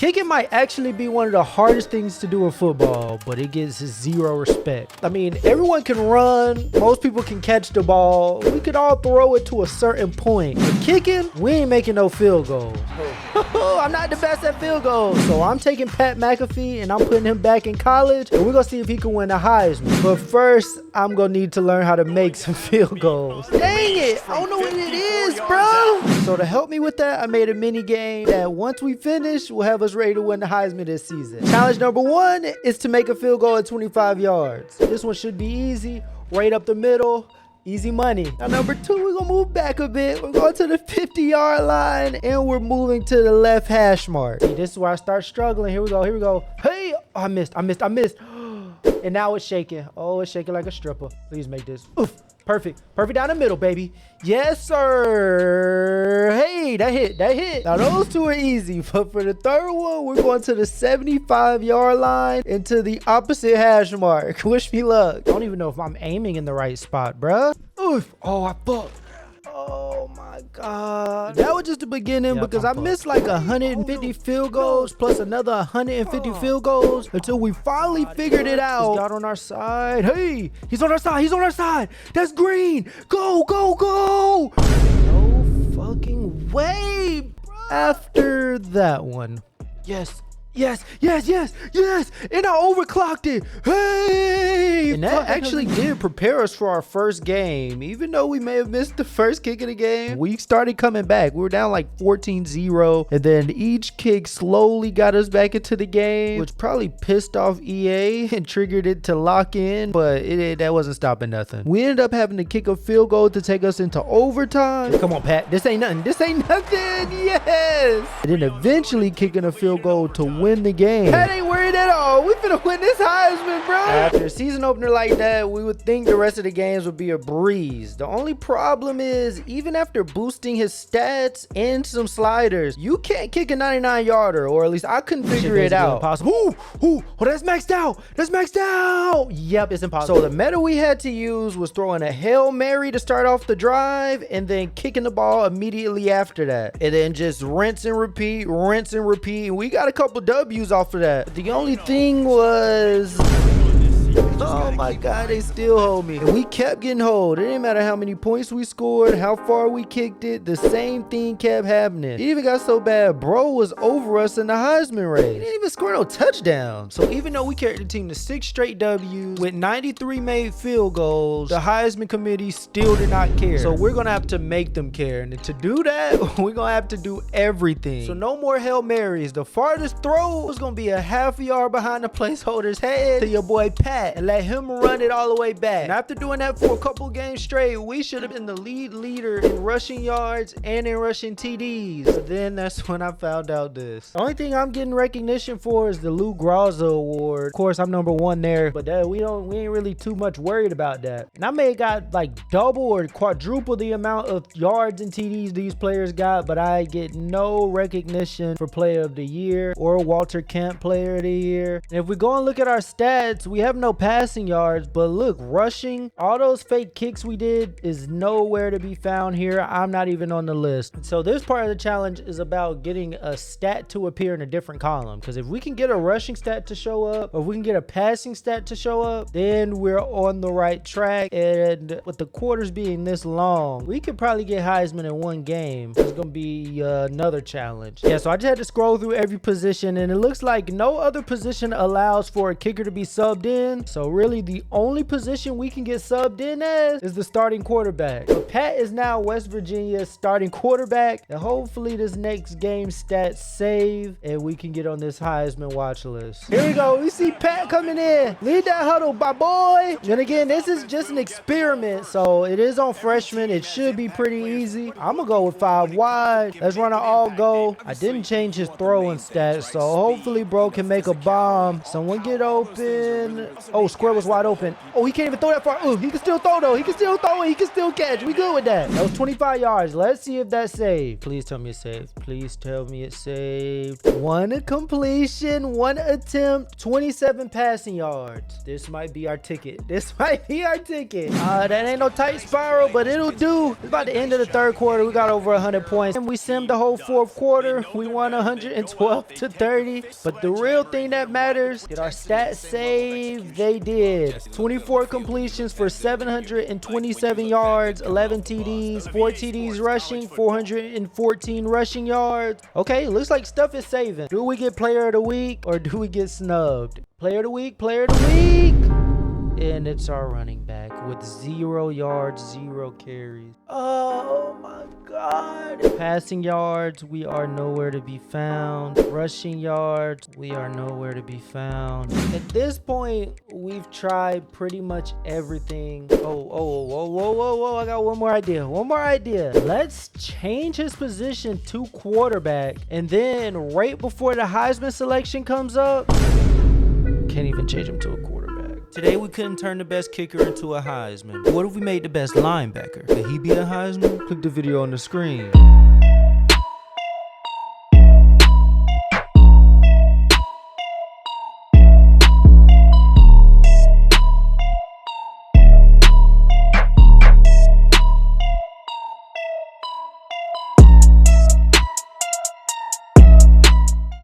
Kicking might actually be one of the hardest things to do in football, but it gets zero respect. I mean, everyone can run, most people can catch the ball, we could all throw it to a certain point. But kicking, we ain't making no field goals. I'm not the best at field goals, so I'm taking Pat McAfee and I'm putting him back in college, and we're gonna see if he can win the Heisman. But first, I'm gonna need to learn how to make some field goals. Dang it, I don't know what it is, bro. So to help me with that, I made a mini game that once we finish, will have us ready to win the Heisman this season. Challenge number 1 is to make a field goal at 25 yards. This one should be easy, right up the middle. Easy money. Now, number 2, we're gonna move back a bit. We're going to the 50-yard line, and we're moving to the left hash mark. See, this is where I start struggling. Here we go. Here we go. Hey, oh, I missed. And now it's shaking. Oh, it's shaking like a stripper. Please make this. Oof. Perfect. Perfect down the middle, baby. Yes, sir. Hey, that hit. Now, those 2 are easy, but for the third one, we're going to the 75-yard line into the opposite hash mark. Wish me luck. I don't even know if I'm aiming in the right spot, bruh. Oof. Oh, I fucked. Oh my God. That was just the beginning, because I missed like 150 field goals plus another 150 field goals until we finally figured it out. Got on our side. Hey, he's on our side. That's green. Go. No fucking way. After that one. Yes. And I overclocked it. Hey! And that actually did prepare us for our first game. Even though we may have missed the first kick of the game, we started coming back. We were down like 14-0. And then each kick slowly got us back into the game, which probably pissed off EA and triggered it to lock in. But that wasn't stopping nothing. We ended up having to kick a field goal to take us into overtime. Come on, Pat. This ain't nothing. Yes! And then eventually kicking a field goal to win the game. That ain't worried at all. We finna win this Heisman, bro. After a season opener like that, we would think the rest of the games would be a breeze. The only problem is, even after boosting his stats and some sliders, you can't kick a 99-yarder, or at least I couldn't figure it out. Impossible. Oh, that's maxed out. Yep, it's impossible. So the meta we had to use was throwing a Hail Mary to start off the drive and then kicking the ball immediately after that. And then just rinse and repeat. And we got a couple W's off of that. But the only thing was, oh my God, they still hold me. And we kept getting hold. It didn't matter how many points we scored, how far we kicked it, the same thing kept happening. It even got so bad, bro was over us in the Heisman race. He didn't even score no touchdowns. So even though we carried the team to 6 straight W's with 93 made field goals, the Heisman committee still did not care. So we're gonna have to make them care. And to do that, we're gonna have to do everything. So no more Hail Marys. The farthest throw was gonna be a half a yard behind the placeholder's head to your boy Pat, and let him run it all the way back. And after doing that for a couple games straight, we should have been the leader in rushing yards and in rushing TDs. But then that's when I found out this. The only thing I'm getting recognition for is the Lou Graza Award. Of course, I'm number 1 there, but we ain't really too much worried about that. And I may have got like double or quadruple the amount of yards and TDs these players got, but I get no recognition for Player of the Year or Walter Camp Player of the Year. And if we go and look at our stats, we have no passing yards, but look, rushing, all those fake kicks we did is nowhere to be found here. I'm not even on the list. So this part of the challenge is about getting a stat to appear in a different column, because if we can get a rushing stat to show up, or if we can get a passing stat to show up, then we're on the right track. And with the quarters being this long, we could probably get Heisman in 1 game. It's gonna be another challenge. Yeah, so I just had to scroll through every position, and it looks like no other position allows for a kicker to be subbed in. So really the only position we can get subbed in as is the starting quarterback. But Pat is now West Virginia's starting quarterback, and hopefully this next game stats save and we can get on this Heisman watch list. Here we go. We see Pat coming in. Lead that huddle, my boy. And again, this is just an experiment, so it is on freshmen. It should be pretty easy. I'm gonna go with 5 wide. Let's run an all go. I didn't change his throwing stats, so hopefully bro can make a bomb. Someone get open. Oh, square was wide open. Oh, he can't even throw that far. Oh, he can still throw though. He can still throw it. He can still catch. We good with that. That was 25 yards. Let's see if that's saved. Please tell me it's saved. Please tell me it's saved. 1 completion, 1 attempt, 27 passing yards. This might be our ticket. This might be our ticket. That ain't no tight spiral, but it'll do. It's about the end of the third quarter. We got over 100 points. And we simmed the whole fourth quarter. We won 112-30. But the real thing that matters, did our stats save? They did. 24 completions for 727 yards, 11 TDs, 4 TDs rushing, 414 rushing yards. Okay, looks like stuff is saving. Do we get player of the week or do we get snubbed? Player of the week, player of the week. And it's our running back with 0 yards, 0 carries. Oh my God. Passing yards, we are nowhere to be found. Rushing yards, we are nowhere to be found. At this point, we've tried pretty much everything. Whoa. I got one more idea. Let's change his position to quarterback. And then right before the Heisman selection comes up, can't even change him to a quarterback. Today we couldn't turn the best kicker into a Heisman. What if we made the best linebacker? Could he be a Heisman? Click the video on the screen.